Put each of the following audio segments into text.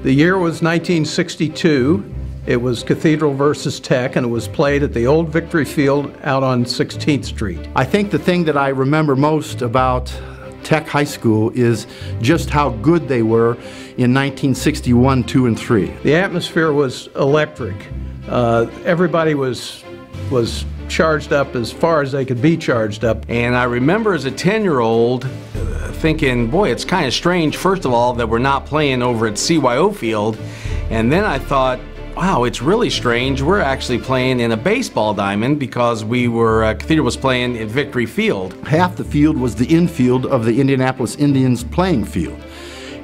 The year was 1962. It was Cathedral versus Tech, and it was played at the old Victory Field out on 16th Street. I think the thing that I remember most about Tech High School is just how good they were in 1961, 2, and 3. The atmosphere was electric. Everybody was charged up as far as they could be charged up. And I remember as a 10-year-old thinking, boy, it's kind of strange, first of all, that we're not playing over at CYO Field. And then I thought, wow, it's really strange. We're actually playing in a baseball diamond because Cathedral was playing at Victory Field. Half the field was the infield of the Indianapolis Indians playing field.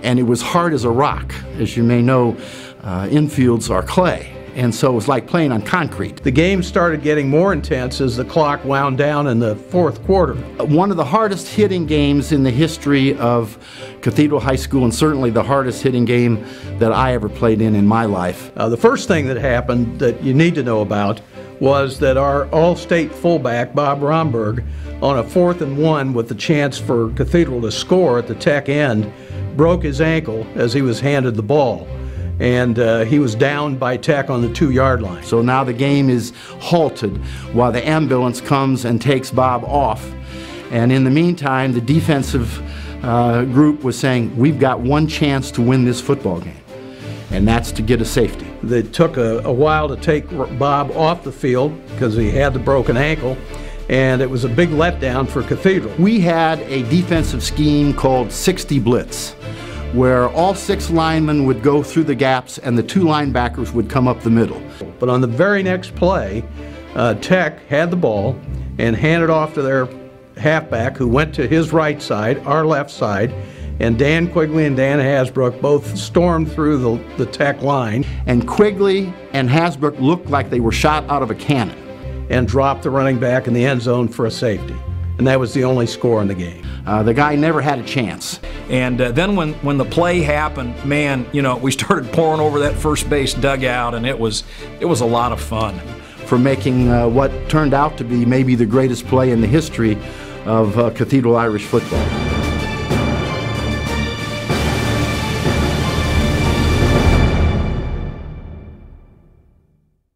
And it was hard as a rock. As you may know, infields are clay. And so it was like playing on concrete. The game started getting more intense as the clock wound down in the fourth quarter. One of the hardest hitting games in the history of Cathedral High School, and certainly the hardest hitting game that I ever played in my life. The first thing that happened that you need to know about was that our all-state fullback, Bob Romberg, on a 4th and 1 with the chance for Cathedral to score at the Tech end, broke his ankle as he was handed the ball. And he was down by Tech on the 2-yard line. So now the game is halted while the ambulance comes and takes Bob off. And in the meantime, the defensive group was saying, we've got one chance to win this football game, and that's to get a safety. It took a while to take Bob off the field because he had the broken ankle, and it was a big letdown for Cathedral. We had a defensive scheme called 60 blitz, where all 6 linemen would go through the gaps and the 2 linebackers would come up the middle. But on the very next play, Tech had the ball and handed off to their halfback, who went to his right side, our left side, and Dan Quigley and Dan Hasbrook both stormed through the Tech line. And Quigley and Hasbrook looked like they were shot out of a cannon. And dropped the running back in the end zone for a safety. And that was the only score in the game. The guy never had a chance. And then when the play happened, man, you know, we started pouring over that first base dugout, and it was a lot of fun. For making what turned out to be maybe the greatest play in the history of Cathedral Irish football.